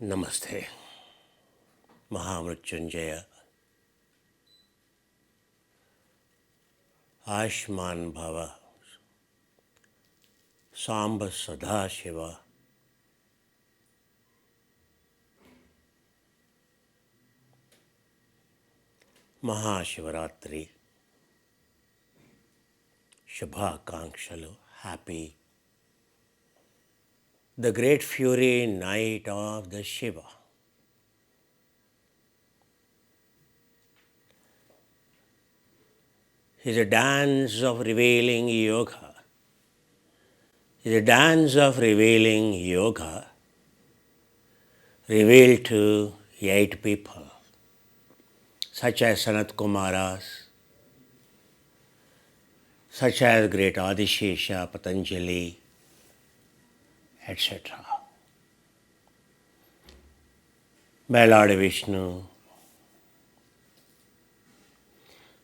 Namaste. Maha Ashman Bhava Samba Sada Shiva Maha Sivartri Shubha Kankshalu Happy the great fury night of the Shiva. Is a dance of revealing yoga. Is a dance of revealing yoga revealed to 8 people, such as Sanat Kumaras, such as great Adishesha, Patanjali, etc. By Lord Vishnu.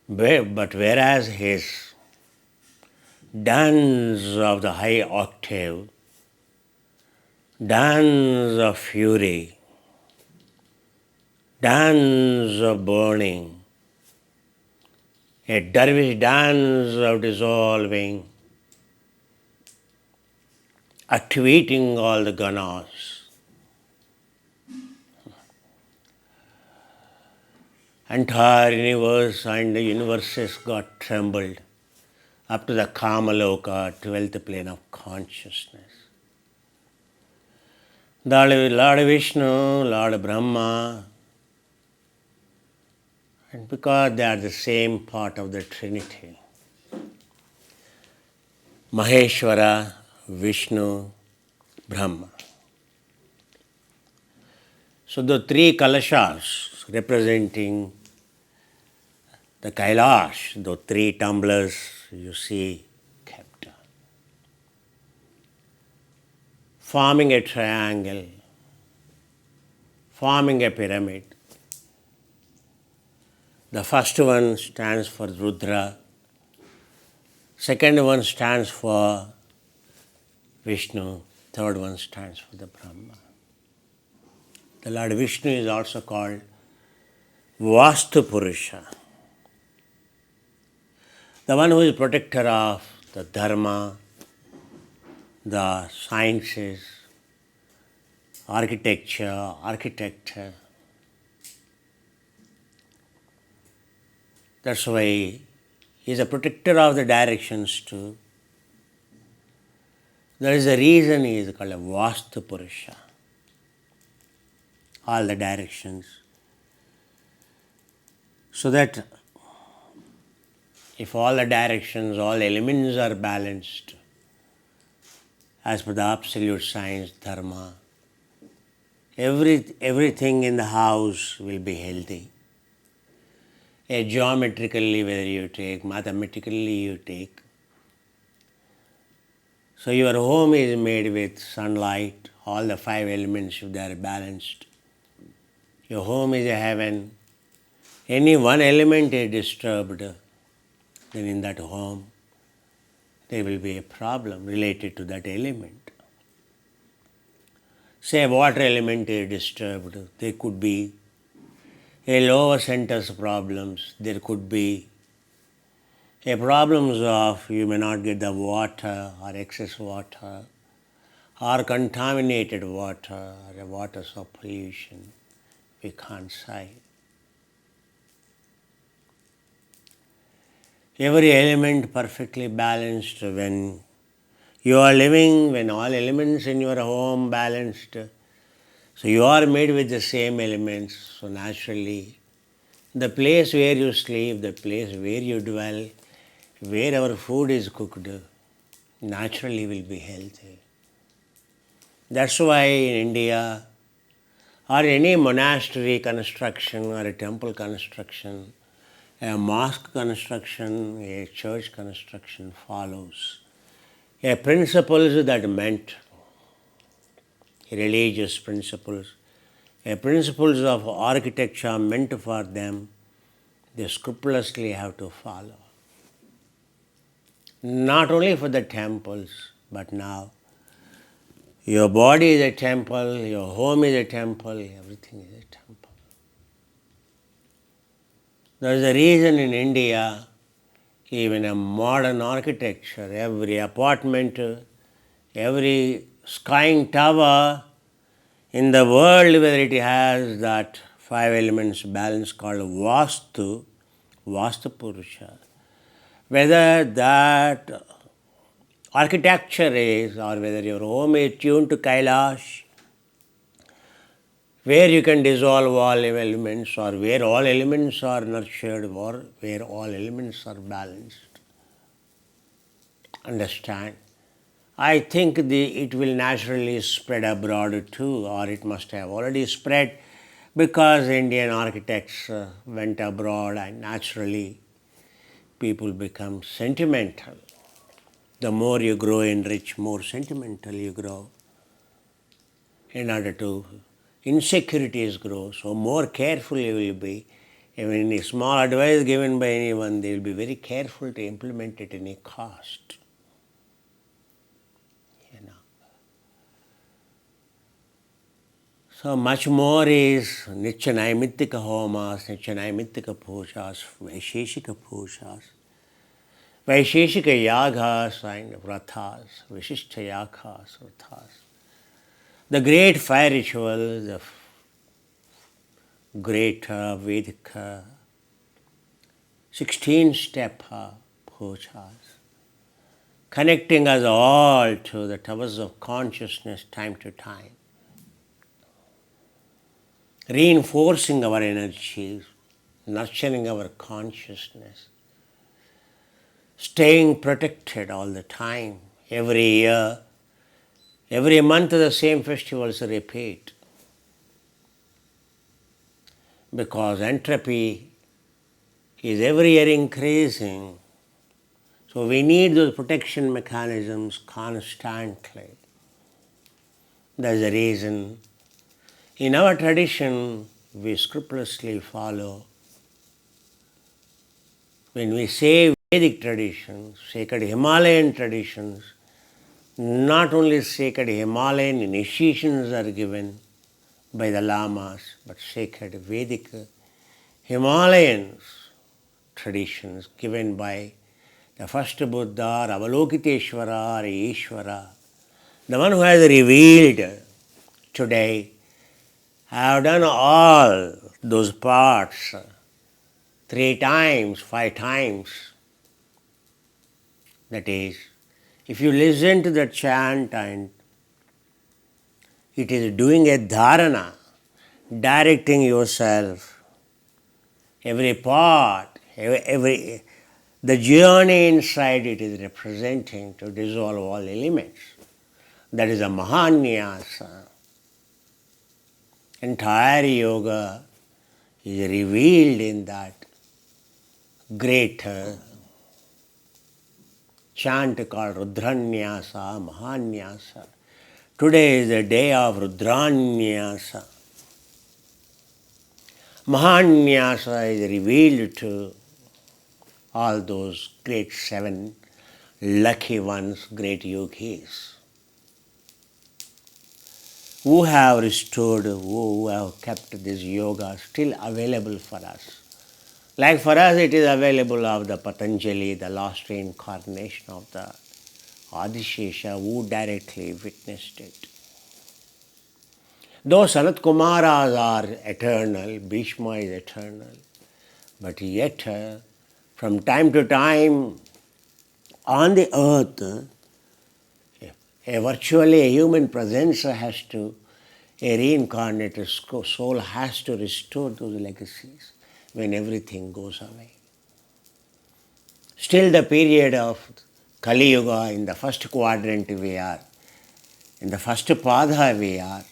But whereas his dance of the high octave, dance of fury, dance of burning, a dervish dance of dissolving, activating all the gunas. Entire universe and the universes got trembled up to the Kamaloka, 12th plane of consciousness. Lord Vishnu, Lord Brahma, and because they are the same part of the Trinity, Maheshwara, Vishnu, Brahma. So the 3 Kalashas representing the Kailash, the 3 tumblers you see kept, forming a triangle, forming a pyramid. The first one stands for Rudra, second one stands for Vishnu, third one stands for the Brahma. The Lord Vishnu is also called Vastu Purusha, the one who is protector of the Dharma, the sciences, architecture, architecture. That's why he is a protector of the directions too. That is the reason he is called a Vastu Purusha. All the directions. So that if all the directions, all elements are balanced as per the absolute science, dharma, everything in the house will be healthy. Geometrically, whether you take, mathematically you take. So your home is made with sunlight, all the 5 elements, if they are balanced. Your home is a heaven. Any one element is disturbed, then in that home there will be a problem related to that element. Say water element is disturbed, there could be a lower centers problems, there could be a problems of you may not get the water or excess water or contaminated water or a water of pollution. We can't say. Every element perfectly balanced when you are living, when all elements in your home balanced. So you are made with the same elements. So naturally, the place where you sleep, the place where you dwell, wherever food is cooked, naturally will be healthy. That's why in India, or any monastery construction or a temple construction, a mosque construction, a church construction follows a principles that meant religious principles, a principles of architecture meant for them, they scrupulously have to follow. Not only for the temples, but now Your body is a temple, your home is a temple, everything is a temple. There is a reason in India, even a modern architecture, every apartment, every skying tower in the world, whether it has that 5 elements balance called Vastu Purusha, whether that architecture is or whether your home is tuned to Kailash, where you can dissolve all elements or where all elements are nurtured or where all elements are balanced. Understand? I think it will naturally spread abroad too, or it must have already spread because Indian architects went abroad and naturally people become sentimental. The more you grow in rich, more sentimental you grow. In order to insecurities grow, so more careful you will be. Even any small advice given by anyone, they will be very careful to implement it at any cost. So much more is Nitya Naimittika Homas, Nitya Naimittika Pujas, Vaisheshika Pujas, Vaisheshika Yagas and Vrathas, Vishishta Yagas, Vrathas. The great fire ritual, the great Vedic 16-step pujas, connecting us all to the towers of consciousness time to time, reinforcing our energies, nurturing our consciousness, staying protected all the time. Every year, every month the same festivals repeat because entropy is every year increasing. So we need those protection mechanisms constantly. That's the reason in our tradition we scrupulously follow. When we say Vedic traditions, sacred Himalayan traditions, not only sacred Himalayan initiations are given by the lamas, but sacred Vedic Himalayan traditions given by the first Buddha, or Avalokiteshvara, or Ishvara, the one who has revealed today. I have done all those parts 3 times, 5 times. That is, if you listen to the chant and it is doing a dharana, directing yourself, every part, the journey inside it is representing to dissolve all elements. That is a Mahanyasa. Entire yoga is revealed in that great chant called Rudranyasa, Mahanyasa. Today is the day of Rudranyasa. Mahanyasa is revealed to all those great 7 lucky ones, great yogis, who have restored, who have kept this yoga still available for us. Like for us, it is available of the Patanjali, the last reincarnation of the Adishesha, who directly witnessed it. Though Sanat Kumaras are eternal, Bhishma is eternal, but yet from time to time on the earth, virtually a human presence has to, a reincarnated soul has to restore those legacies when everything goes away. Still the period of Kali Yuga, in the first quadrant we are, in the first pada we are.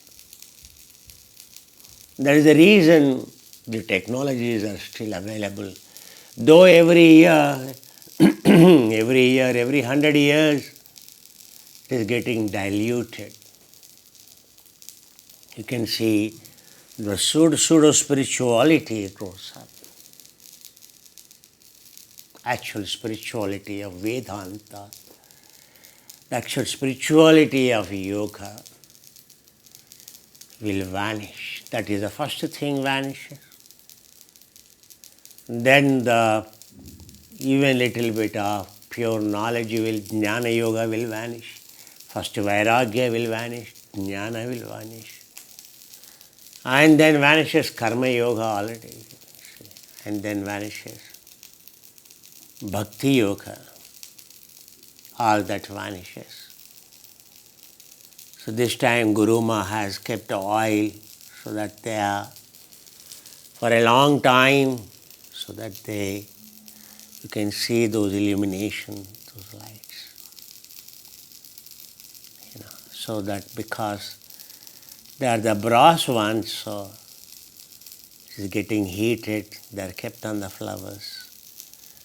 That is the reason the technologies are still available. Though every year, every 100 years, it is getting diluted. You can see the pseudo-spirituality grows up. Actual spirituality of Vedanta, the actual spirituality of yoga will vanish. That is the first thing vanishes. Then the even little bit of pure knowledge will, jnana yoga will vanish. First vairagya will vanish, jnana will vanish. And then vanishes karma yoga already. And then vanishes bhakti yoga. All that vanishes. So this time Guru Maha has kept oil so that they are for a long time, so that you can see those illumination, those lights. So that because they are the brass ones, so it is getting heated, they are kept on the flowers.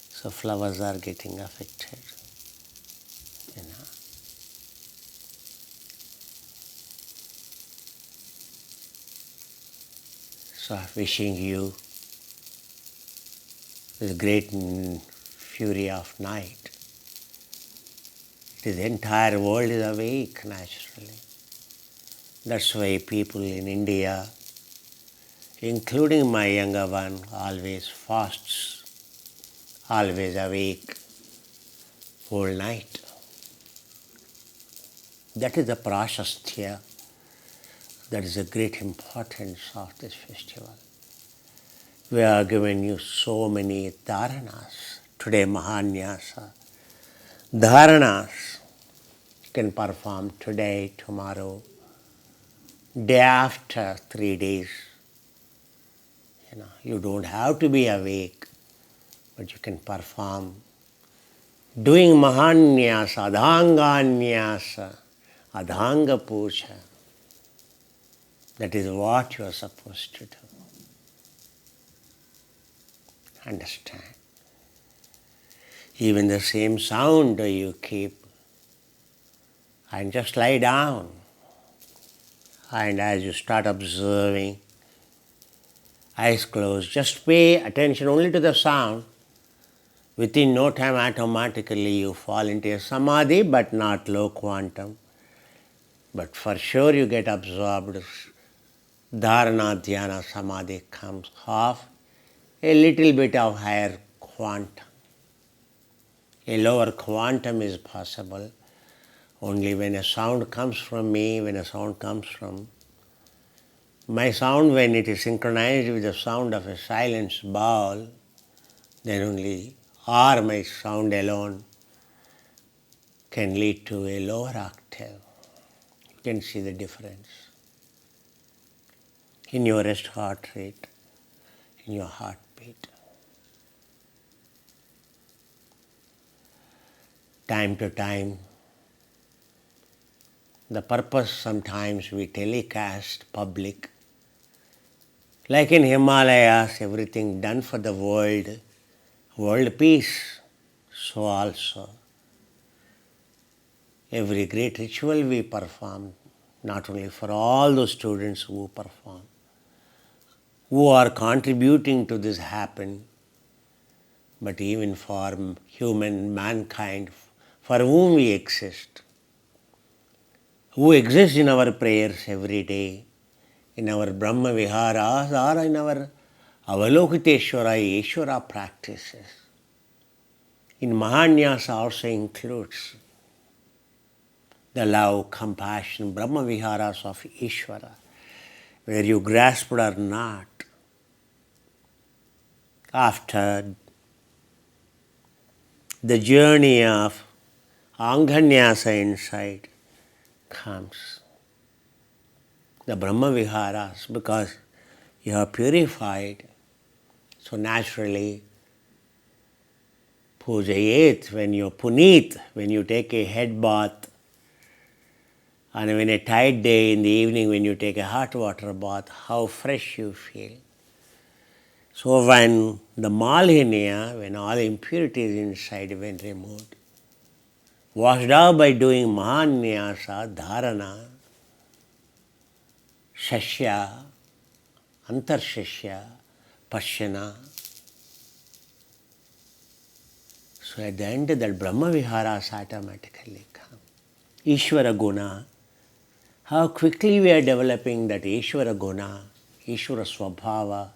So flowers are getting affected. So wishing you this great fury of night. The entire world is awake naturally. That's why people in India, including my younger one, always fasts, always awake, whole night. That is the prashastya. That is the great importance of this festival. We are giving you so many dharanas. Today Mahanyasa. Dharanas you can perform today, tomorrow, day after, 3 days. You don't have to be awake, but you can perform. Doing Mahanyasa, Adhanganyasa, Adhanga Puja. That is what you are supposed to do. Understand? Even the same sound you keep and just lie down. And as you start observing, eyes closed, just pay attention only to the sound. Within no time, automatically you fall into a samadhi, but not low quantum. But for sure you get absorbed. Dharana, dhyana, samadhi comes off. A little bit of higher quantum. A lower quantum is possible only when a sound comes from me, when a sound comes from my sound, when it is synchronized with the sound of a silenced ball, then only, or my sound alone can lead to a lower octave. You can see the difference in your rest heart rate, in your heartbeat. Time to time, the purpose sometimes we telecast public. Like in Himalayas, everything done for the world peace. So also, every great ritual we perform, not only for all those students who perform, who are contributing to this happen, but even for mankind, for whom we exist, who exist in our prayers every day, in our Brahma Viharas or in our Avalokiteshvara, Ishvara practices. In Mahanyasa also includes the love, compassion, Brahma Viharas of Ishvara, where you grasp it or not. After the journey of Anganyasa inside comes the Brahma Viharas, because you have purified. So naturally, Pujayet, when you puneet, when you take a head bath, and when a tight day in the evening when you take a hot water bath, how fresh you feel. So when the Malhinya, when all impurities inside have been removed, washed out by doing Mahanyasa, Dharana, Shashya, Antarshashya, Pashyana. So at the end that Brahma Viharas automatically come. Ishvara Guna, How quickly we are developing that Ishvara Guna, Ishvara Swabhava,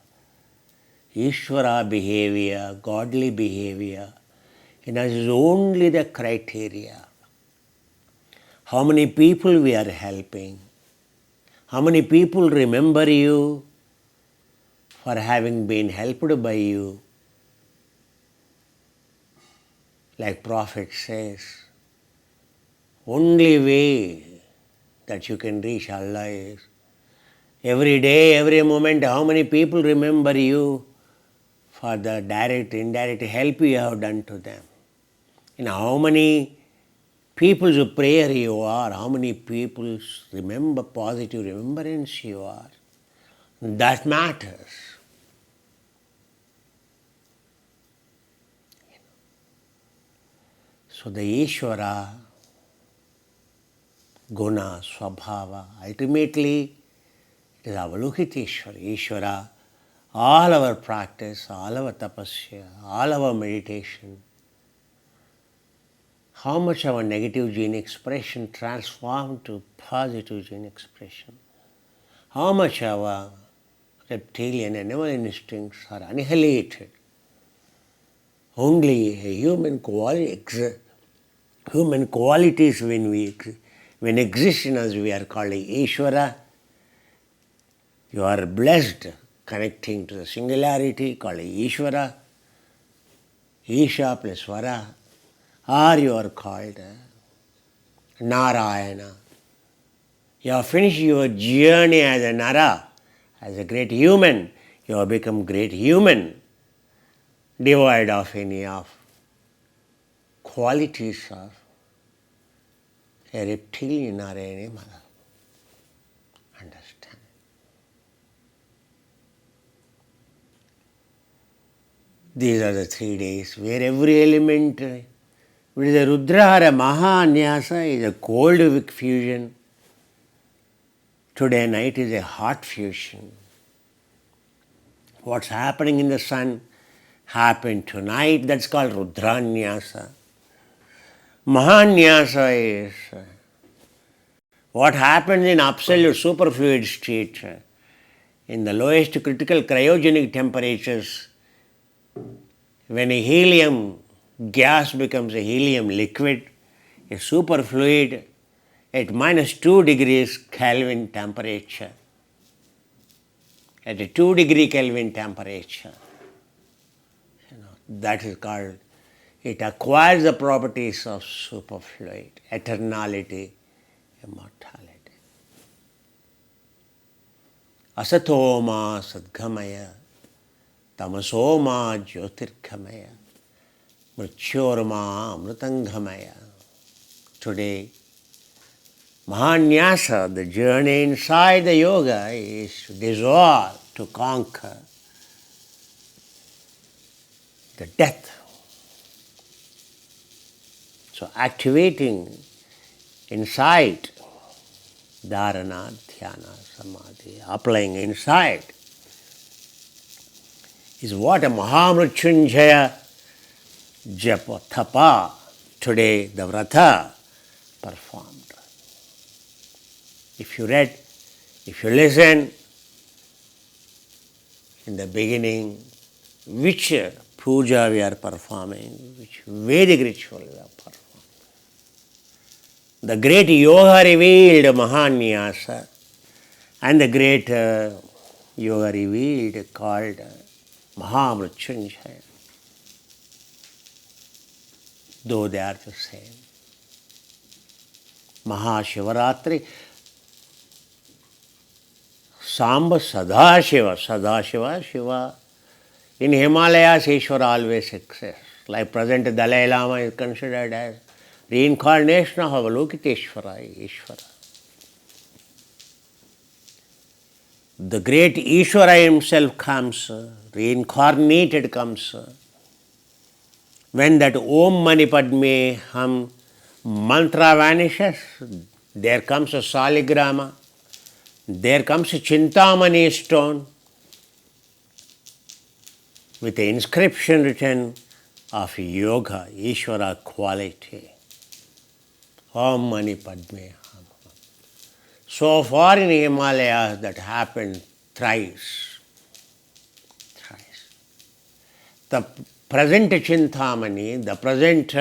Ishvara behavior, godly behavior. And that is only the criteria. How many people we are helping? How many people remember you for having been helped by you? Like Prophet says, only way that you can reach Allah is every day, every moment, how many people remember you for the direct, indirect help you have done to them. And how many people's prayer you are, how many people's remember positive remembrance you are. That matters. So the Ishvara, Guna, Swabhava, ultimately it is Avalokita Ishvara. Ishvara, all our practice, all our tapasya, all our meditation, how much our negative gene expression transformed to positive gene expression, how much our reptilian and animal instincts are annihilated. Only a human qualities when exist in us, we are called Ishvara. You are blessed connecting to the singularity called Ishvara, Isha plus Vara, or you are called Narayana. You have finished your journey as a Nara, as a great human. You have become great human, devoid of any of qualities of a reptilian or an animal. Understand? These are the 3 days where every element, which is a Rudra or a Maha Nyasa, is a cold fusion. Today night is a hot fusion. What's happening in the sun happened tonight. That's called Rudranyasa. Mahanyasa is what happens in absolute superfluid state. In the lowest critical cryogenic temperatures, when a helium gas becomes a helium liquid, a superfluid at minus 2 degrees Kelvin temperature, at a 2 degree Kelvin temperature, that is called, it acquires the properties of superfluid, eternality, immortality. Asatoma sadgamaya, tamasoma jyotirgamaya, mrityorma amritangamaya. Today, Mahanyasa, the journey inside the yoga, is to dissolve, to conquer the death. So activating inside dharana, dhyana, samadhi, applying inside is what a Mahamrityunjaya japa, thapa, today the vrata performed. If you read, if you listen, in the beginning, which puja we are performing, which Vedic ritual we are performing. The great yoga revealed Mahanyasa and the great yoga revealed called Mahamrityunjaya, though they are the same. Maha Sivartri, Samba Sadashiva, Shiva. In Himalayas, Ishvara always exists. Like present Dalai Lama is considered as reincarnation of Avalokiteshvara, Ishvara. The great Ishvara himself comes, reincarnated comes. When that Om Mani Padme Hum mantra vanishes, there comes a saligrama, there comes a Chintamani stone with an inscription written of yoga, Ishvara quality. Om Mani Padme Hum. So far in Himalayas that happened thrice. The present Chintamani, the present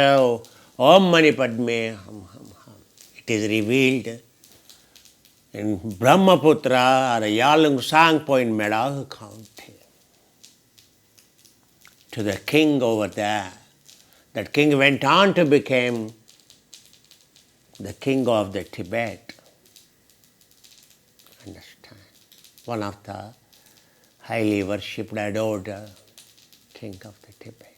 Om Mani Padme Hum Hum Hum. It is revealed in Brahmaputra or Yalung Sangpo in Medahu County to the king over there. That king went on to become the king of the Tibet. Understand? One of the highly worshipped, adored king of the Tibet.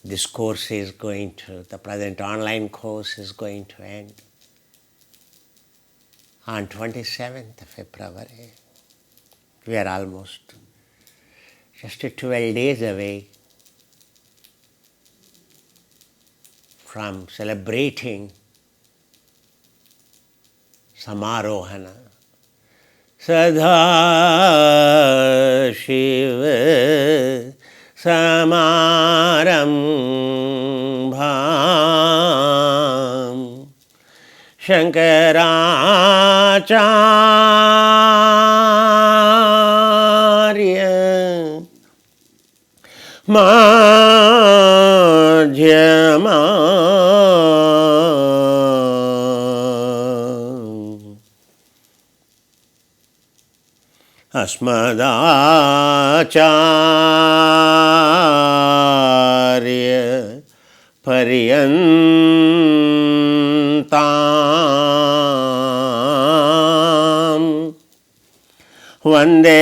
This course is going to, the present online course is going to end on 27th of February. We are almost just 12 days away from celebrating Samarohana. Sadha Shiva Samarambham Shankaracharya Madhyamam Asmadacharya Paryantam Vande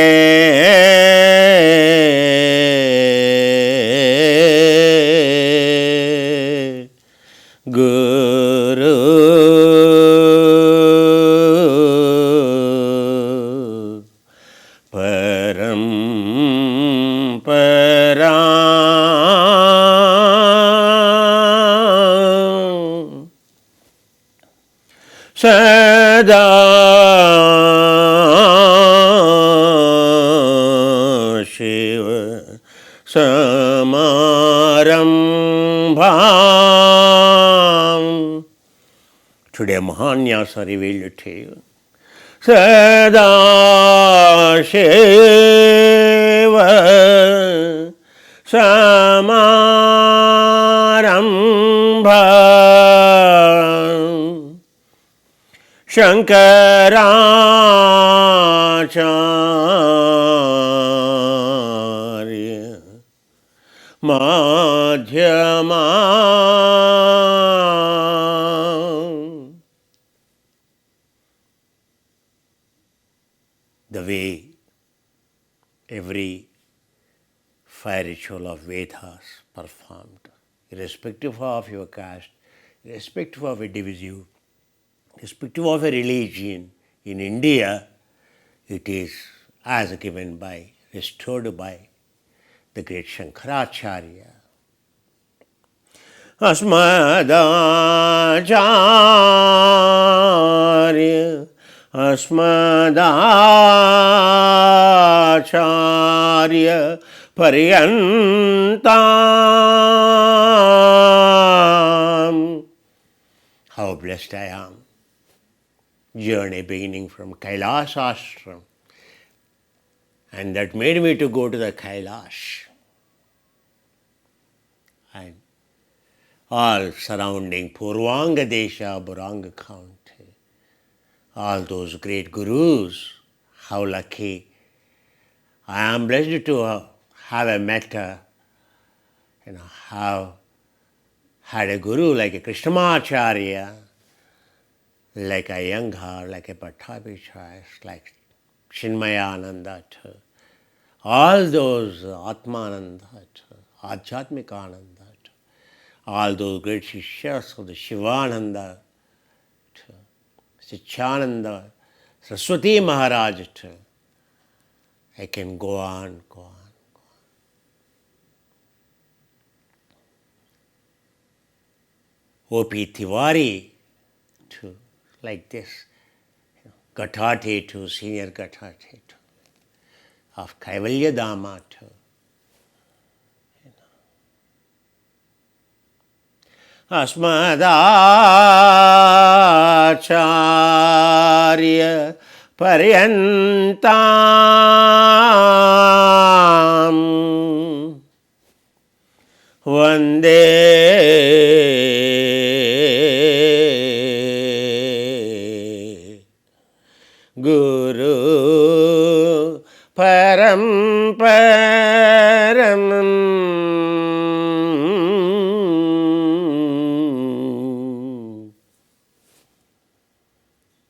Guru Paramparam Sada Shiva Samarambham. Today Mahanyas are revealed to you. Sada Shiva Samarambham Shankaracharya Madhyamam. The way every fire ritual of Vedas performed, irrespective of your caste, irrespective of a division, irrespective of a religion, in India, it is as given by, restored by the great Shankaracharya. Asmadacharya Asmadacharya Paryantam. How blessed I am. Journey beginning from Kailash ashram, and that made me to go to the Kailash. And all surrounding Purvanga Desha, Buranga County, all those great gurus, how lucky. I am blessed to have met, have had a guru like a Krishnamacharya, like a Iyengar, like a Pattabhichai, like Chinmayananda, all those Atmananda, Adhyatmikananda, all those great Shishyas of the Shivananda, Sitchananda, Saraswati Maharaj. I can go on, go on. O.P. Tiwari, too, like this. Gathate too, senior Gathate too, of Kaivalya Dhamma too. अस्मदाचार्य पर्यन्तां वन्दे गुरु परम्परम्.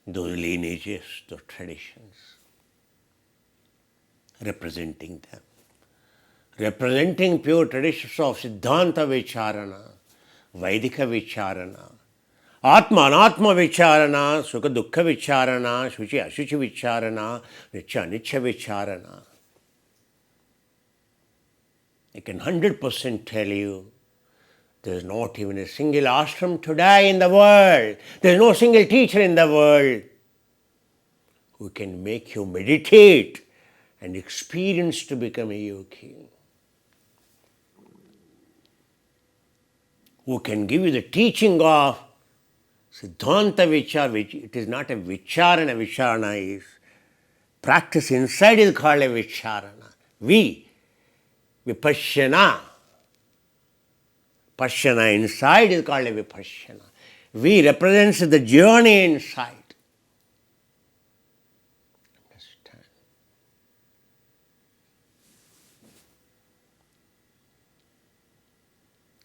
Those lineages, those traditions, representing them. Representing pure traditions of Siddhanta Vicharana, Vaidika Vicharana, Atma Anatma Vicharana, Sukha Dukkha Vicharana, Shuchi Ashuchi Vicharana, Nitya Anicca Vicharana. I can 100% tell you, there is not even a single ashram today in the world. There is no single teacher in the world who can make you meditate and experience to become a yogi. Who can give you the teaching of Siddhanta Vichar, which it is not a Vicharana. Vicharana is practice inside is called a Vicharana. Vipassana. Pashyana inside is called a Vipassana. We represents the journey inside. Understand?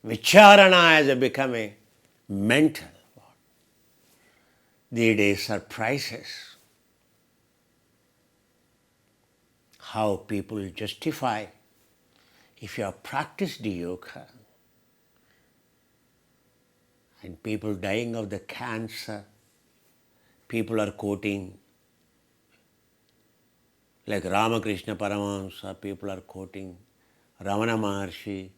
Vicharana has become a mental. These days are prices. How people justify if you have practiced yoga and people dying of the cancer, people are quoting like Ramakrishna Paramahamsa, people are quoting Ramana Maharshi,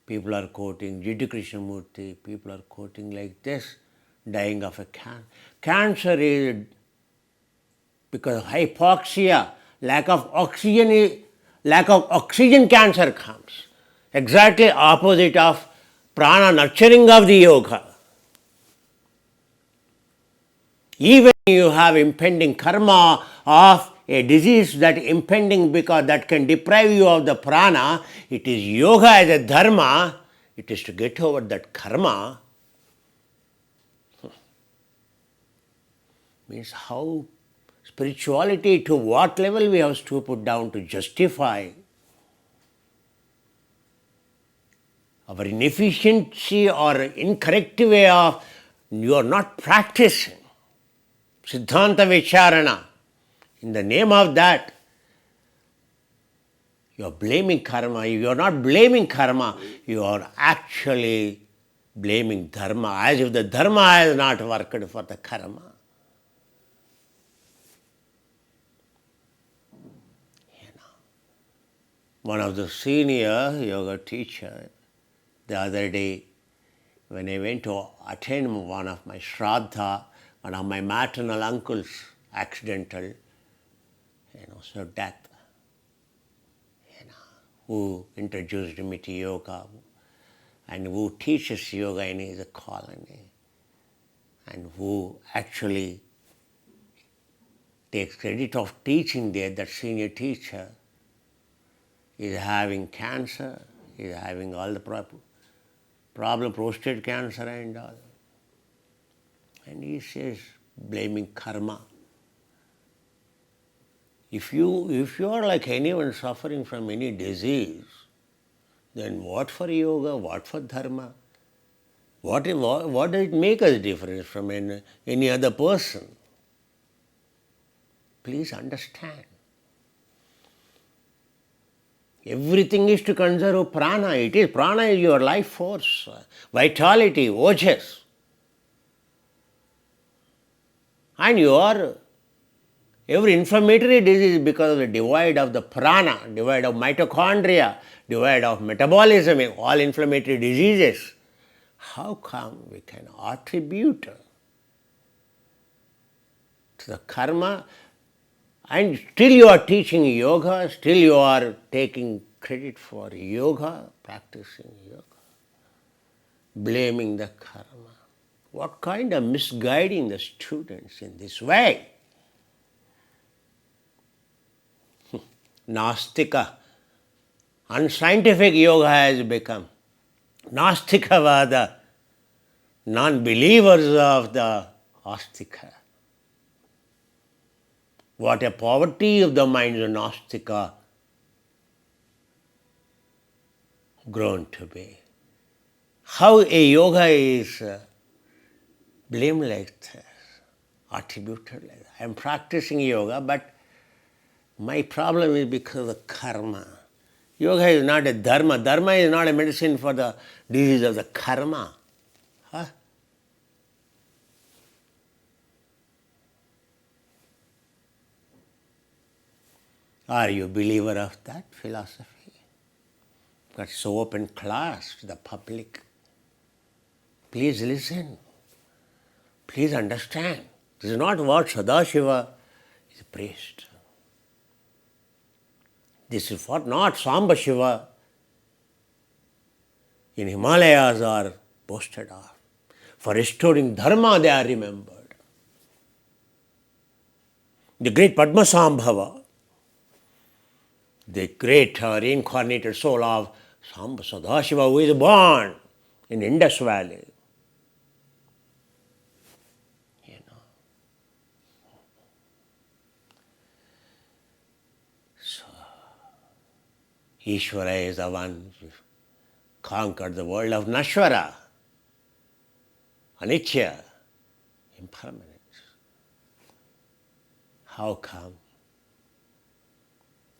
people are quoting Jiddu Krishnamurti, people are quoting like this, dying of a cancer. Cancer is because of hypoxia, lack of oxygen cancer comes. Exactly opposite of prana nurturing of the yoga. Even you have impending karma of a disease that impending because that can deprive you of the prana, it is yoga as a dharma, it is to get over that karma. Means how spirituality, to what level we have to put down to justify our inefficiency or incorrect way of you are not practicing Siddhanta Vicharana. In the name of that, you are blaming karma. You are not blaming karma, you are actually blaming dharma, as if the dharma has not worked for the karma. One of the senior yoga teacher, the other day, when I went to attend one of my shraddha, one of my maternal uncles, accidental, so death, who introduced me to yoga and who teaches yoga in his colony and who actually takes credit of teaching there, that senior teacher is having cancer, is having all the problem, prostate cancer and all. And he says, blaming karma. If you are like anyone suffering from any disease, then what for yoga, what for dharma? What does it make us different from any other person? Please understand. Everything is to conserve prana. Prana is your life force, vitality, ojas. And every inflammatory disease is because of the divide of the prana, divide of mitochondria, divide of metabolism, all inflammatory diseases. How come we can attribute to the karma? And still you are teaching yoga, still you are taking credit for yoga, practicing yoga. blaming the karma. What kind of misguiding the students in this way? Nastika, unscientific yoga has become. Nastikavada, non-believers of the Astika. What a poverty of the mind is Nastika grown to be. How a yoga is blamed like this, attributed like that. I am practicing yoga, but my problem is because of karma. Yoga is not a dharma. Dharma is not a medicine for the disease of the karma. Huh? Are you a believer of that philosophy? Got so open class to the public. Please listen. Please understand. This is not what Sadashiva is preached. This is what not Samba Shiva in Himalayas are boasted of. For restoring dharma they are remembered. The great Padmasambhava, the great reincarnated soul of Samba Sadashiva, who is born in Indus Valley. Ishvara is the one who conquered the world of Nashvara, Anitya, impermanence. How come?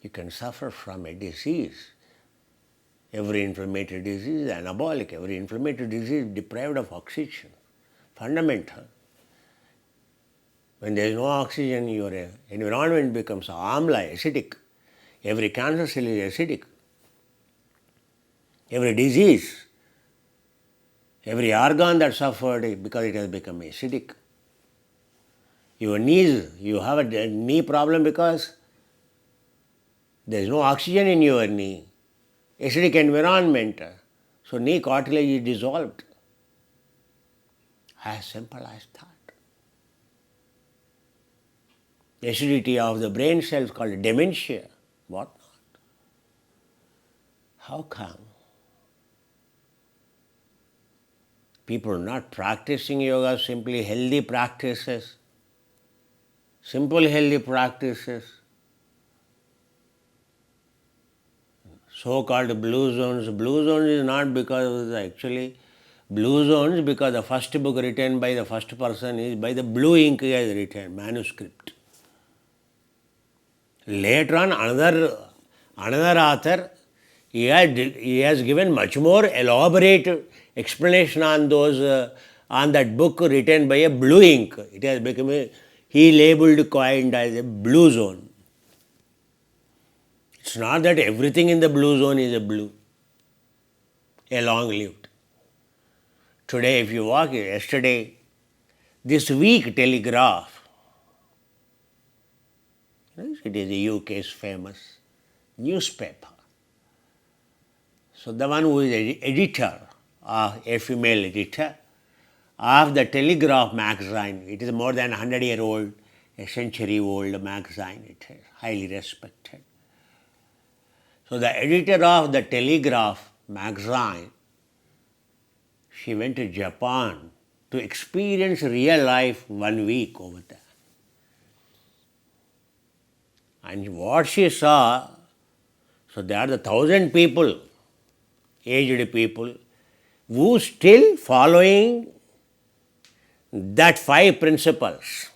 You can suffer from a disease. Every inflammatory disease is anabolic. Every inflammatory disease is deprived of oxygen. Fundamental. When there is no oxygen, your environment becomes amla, acidic. Every cancer cell is acidic. Every disease, every organ that suffered because it has become acidic. Your knees, you have a knee problem because there is no oxygen in your knee. Acidic environment. So knee cartilage is dissolved. As simple as that. Acidity of the brain cells called dementia. What not? How come? People are not practicing yoga, simply healthy practices. Simple healthy practices. So-called blue zones. Blue zones is not because actually blue zones because the first book written by the first person is by the blue ink he has written, manuscript. Later on another author he has given much more elaborate explanation on those on that book written by a blue ink. It has become he labeled coined as a blue zone. It's not that everything in the blue zone is a blue, a long-lived. Today, if you walk yesterday, this week Telegraph, it is the UK's famous newspaper. So the one who is editor, a female editor of the Telegraph magazine, it is more than 100-year-old, a century-old magazine, it is highly respected. So the editor of the Telegraph magazine, she went to Japan to experience real life 1 week over there. And what she saw, so there are the 1,000 people, aged people, who still following that 5 principles,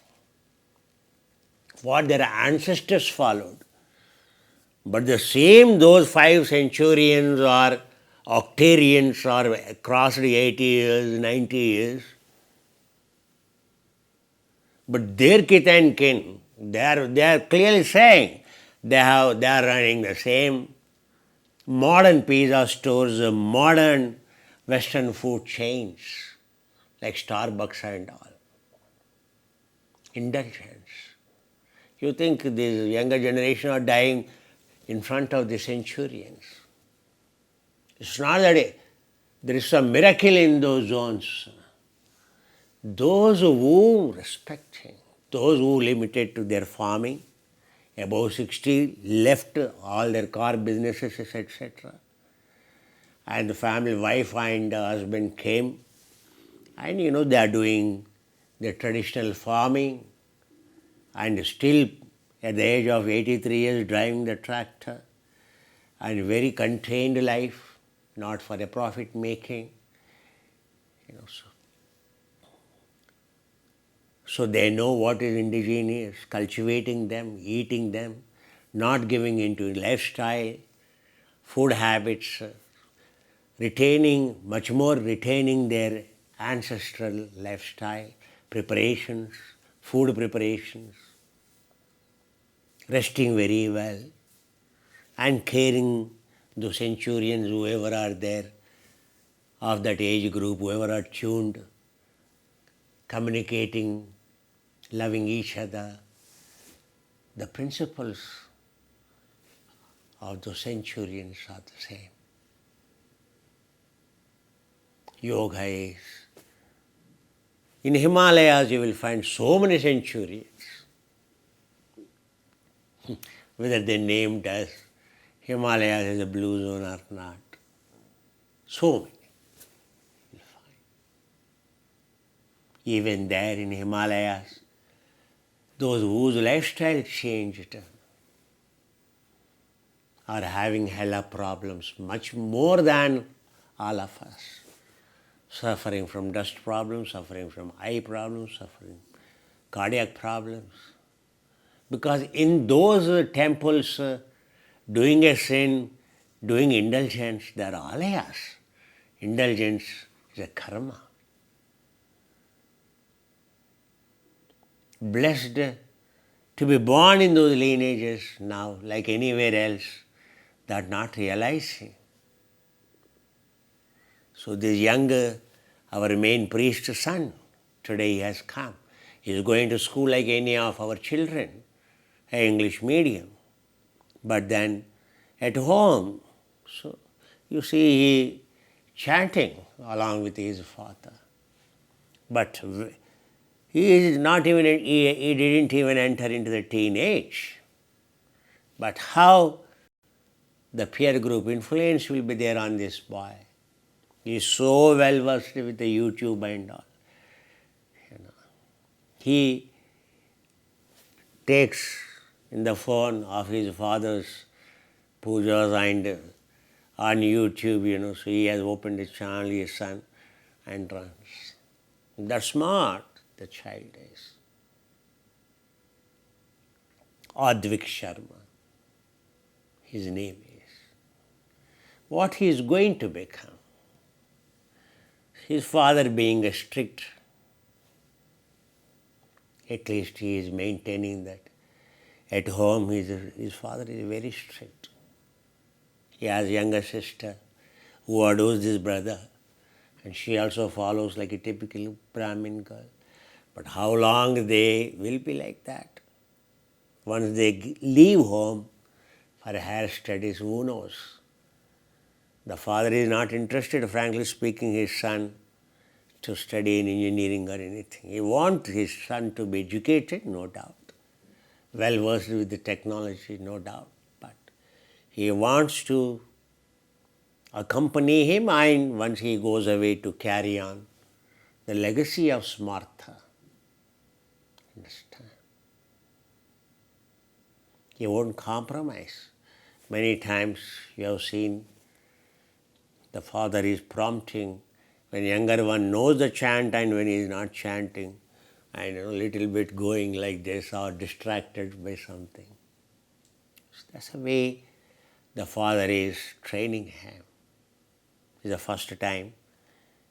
what their ancestors followed. But the same those 5 centurions or octarians or crossed 80 years, 90 years, but their kith and kin, they are clearly saying they are running the same modern pizza stores, modern Western food chains like Starbucks and all. Indulgence. You think this younger generation are dying in front of the centurions. It's not that There is some miracle in those zones. Those who respecting, those who limited to their farming, above 60, left all their car businesses, etc. And the family, wife and husband came, and they are doing the traditional farming, and still at the age of 83 years driving the tractor, and very contained life, not for a profit making. So they know what is indigenous, cultivating them, eating them, not giving into lifestyle, food habits, much more retaining their ancestral lifestyle, preparations, food preparations, resting very well, and caring the centurions, whoever are there of that age group, whoever are tuned, communicating, loving each other. The principles of the centurions are the same. Yoga is. In Himalayas you will find so many centurions. Whether they named as Himalayas as a blue zone or not. So many. Even there in Himalayas, those whose lifestyle changed are having hella problems, much more than all of us. Suffering from dust problems, suffering from eye problems, suffering cardiac problems. Because in those temples, doing a sin, doing indulgence, they are alayas. Indulgence is a karma. Blessed to be born in those lineages now, like anywhere else, they are not realizing. So this young, our main priest's son, today he has come. He is going to school like any of our children, English medium. But then at home, so you see he chanting along with his father. But he is not even, he didn't even enter into the teenage. But how the peer group influence will be there on this boy. He is so well versed with the YouTube and all. He takes in the phone of his father's pujas and on YouTube, so he has opened his channel, his son, and runs. That's smart, the child is. Advik Sharma, his name is. What he is going to become. His father being a strict, at least he is maintaining that. At home, his father is very strict. He has a younger sister who adores this brother, and she also follows like a typical Brahmin girl. But how long they will be like that? Once they leave home for higher studies, who knows? The father is not interested, frankly speaking, his son to study in engineering or anything. He wants his son to be educated, no doubt. Well versed with the technology, no doubt. But he wants to accompany him, and once he goes away, to carry on the legacy of Smartha. Understand? He won't compromise. Many times you have seen the father is prompting when younger one knows the chant and when he is not chanting, and a little bit going like this or distracted by something. So that's the way the father is training him. It's the first time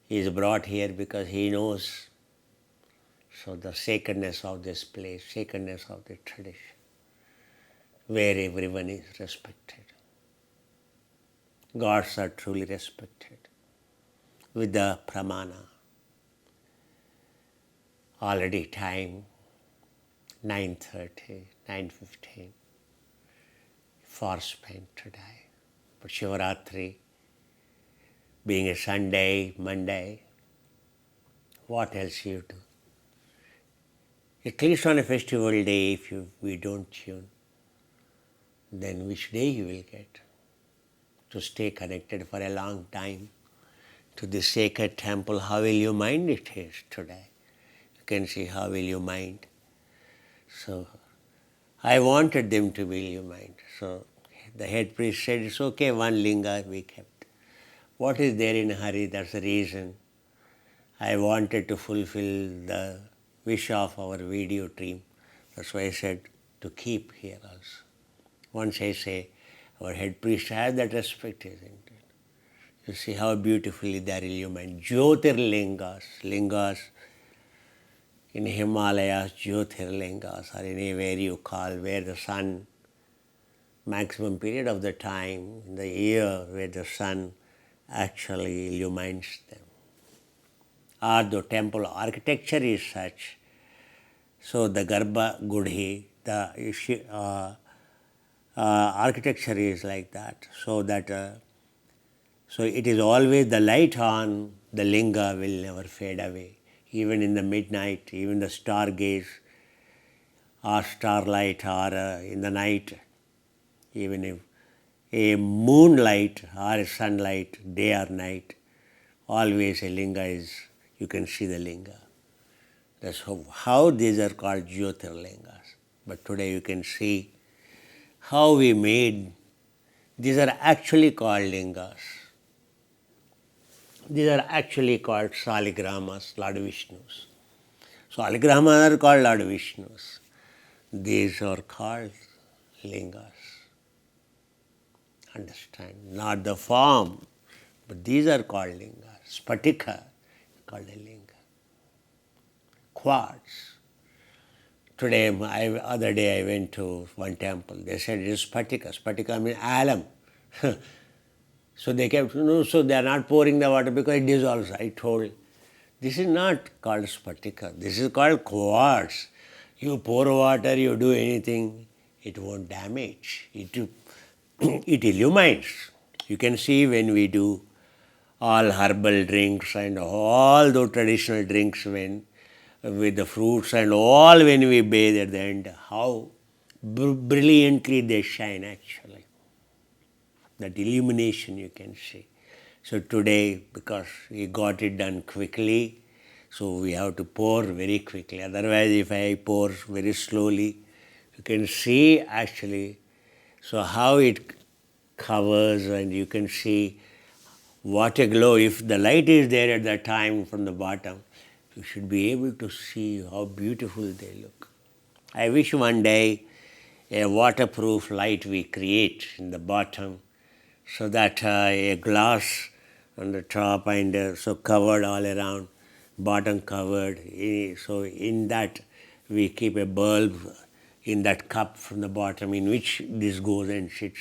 he is brought here because he knows so the sacredness of this place, sacredness of the tradition, where everyone is respected. Gods are truly respected with the pramana. Already time 9:30, 9:15, far spent today. But Sivartri, being a Sunday, Monday, what else you do? At least on a festival day, if we don't tune, then which day you will get to stay connected for a long time to the sacred temple? How will you mind it is today? You can see how will you mind. So I wanted them to will you mind. So the head priest said, it's okay, one linga we kept. What is there in a hurry? That's the reason. I wanted to fulfill the wish of our video team. That's why I said to keep here also. Once I say, our head priest has that respect, isn't it? You see how beautifully they are illumined. Jyotirlingas, lingas in Himalayas, Jyotirlingas, or anywhere you call, where the sun, maximum period of the time in the year where the sun actually illumines them. Or the temple architecture is such, so the Garbha Gudhi, the architecture is like that, so that so it is always the light on the linga will never fade away. Even in the midnight, even the stargaze or starlight or in the night, even if a moonlight or a sunlight, day or night, always a linga is, you can see the linga. That's how these are called Jyotirlingas. But today you can see how we made, these are actually called lingas. These are actually called Saligramas, Lord Vishnus. Saligramas are called Lord Vishnus. These are called lingas. Understand? Not the form, but these are called lingas. Spatika called a linga. Quartz. Today, other day I went to one temple. They said it is spatika. Spatika means alum. So they kept, no, so they are not pouring the water because it dissolves. I told, this is not called spatika. This is called quartz. You pour water, you do anything, it won't damage. It illumines. You can see when we do all herbal drinks and all the traditional drinks when with the fruits and all when we bathe at the end, how brilliantly they shine actually. That illumination you can see. So today, because we got it done quickly, so we have to pour very quickly. Otherwise, if I pour very slowly, you can see actually, so how it covers, and you can see what a glow. If the light is there at that time from the bottom, you should be able to see how beautiful they look. I wish one day a waterproof light we create in the bottom, so that a glass on the top and so covered all around, bottom covered. So in that we keep a bulb in that cup from the bottom in which this goes and sits,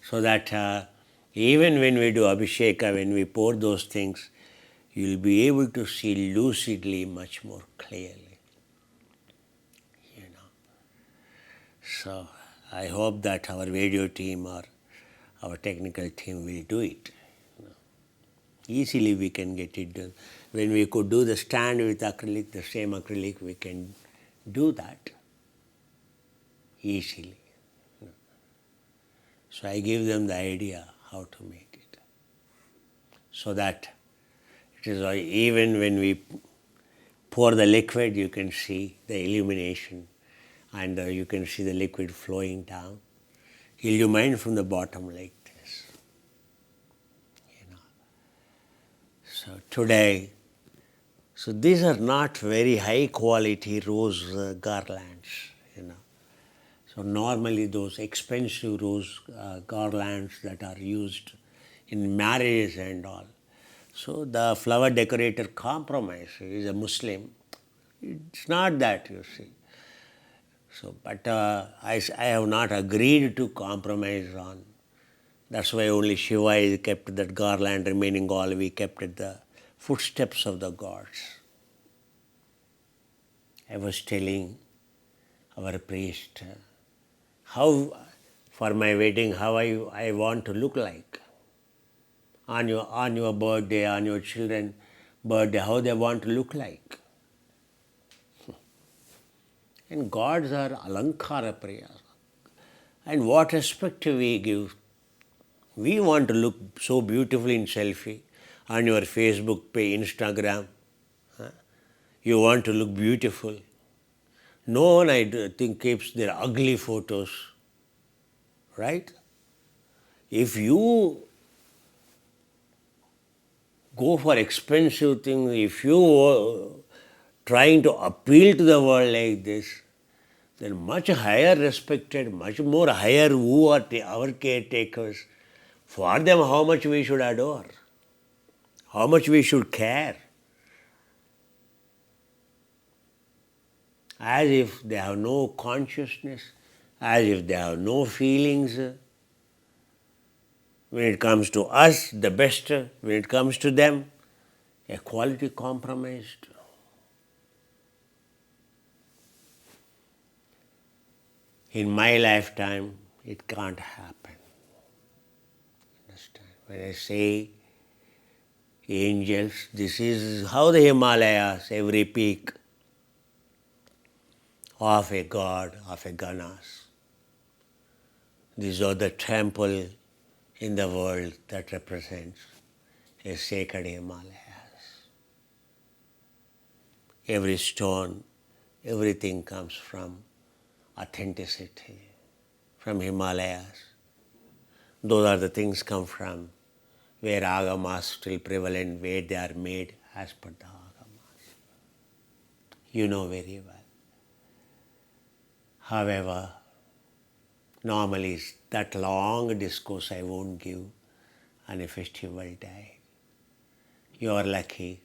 so that even when we do Abhisheka, when we pour those things, you will be able to see lucidly much more clearly. You know. So I hope that our video team or our technical team will do it. Easily we can get it done. When we could do the stand with acrylic, the same acrylic, we can do that easily. So I give them the idea how to make it. So that it is even when we pour the liquid, you can see the illumination and you can see the liquid flowing down. Illumine from the bottom like this. So today, so these are not very high quality rose garlands, So normally those expensive rose garlands that are used in marriage and all. So the flower decorator compromise is a Muslim. It's not that, you see. So, but I have not agreed to compromise on. That's why only Shiva is kept that garland, remaining all we kept at the footsteps of the gods. I was telling our priest how, for my wedding, how I want to look like. on your birthday, on your children's birthday, how they want to look like. And gods are alankara priyas. And what respect we give. We want to look so beautifully in selfie, on your Facebook page, Instagram. You want to look beautiful. No one, I think, keeps their ugly photos, right? If you go for expensive things, if you are trying to appeal to the world like this, then much higher respected, much more higher who are our caretakers. For them, how much we should adore, how much we should care. As if they have no consciousness, as if they have no feelings. When it comes to us, the best. When it comes to them, equality compromised. In my lifetime, it can't happen. Understand? When I say angels, this is how the Himalayas, every peak of a god, of a Ganas. These are the temple in the world that represents a sacred Himalayas. Every stone, everything comes from authenticity, from Himalayas. Those are the things come from where agamas still prevalent, where they are made as per the agamas. You know very well. However, normally that long discourse I won't give on a festival day. You are lucky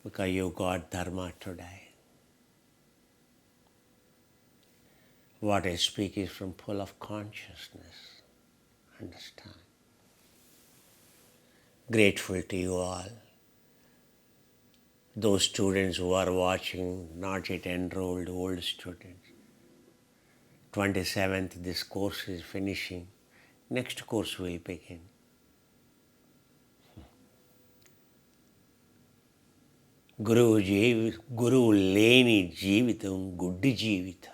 because you got Dharma today. What I speak is from full of consciousness. Understand? Grateful to you all. Those students who are watching, not yet enrolled, old students. 27th, this course is finishing. Next course will begin. గురువు లేని జీవితం గుడ్డి జీవితం.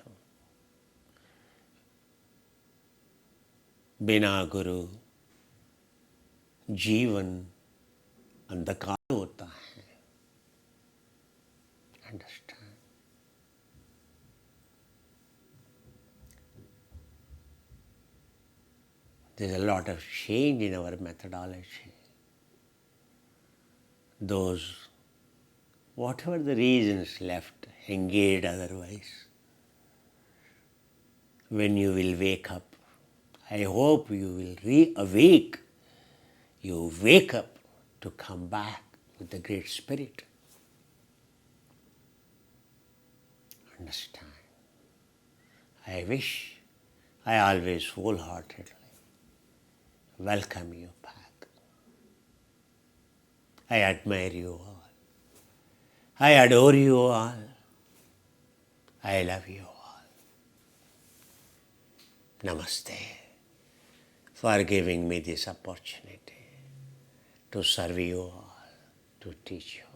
बिना गुरु जीवन अंधकार होता है. Understand? There's a lot of change in our methodology. Those, whatever the reasons left, engaged otherwise, when you will wake up, I hope you will re-awake. You wake up to come back with the Great Spirit. Understand? I wish, I always wholeheartedly welcome you back. I admire you all. I adore you all. I love you all. Namaste for giving me this opportunity to serve you all, to teach you.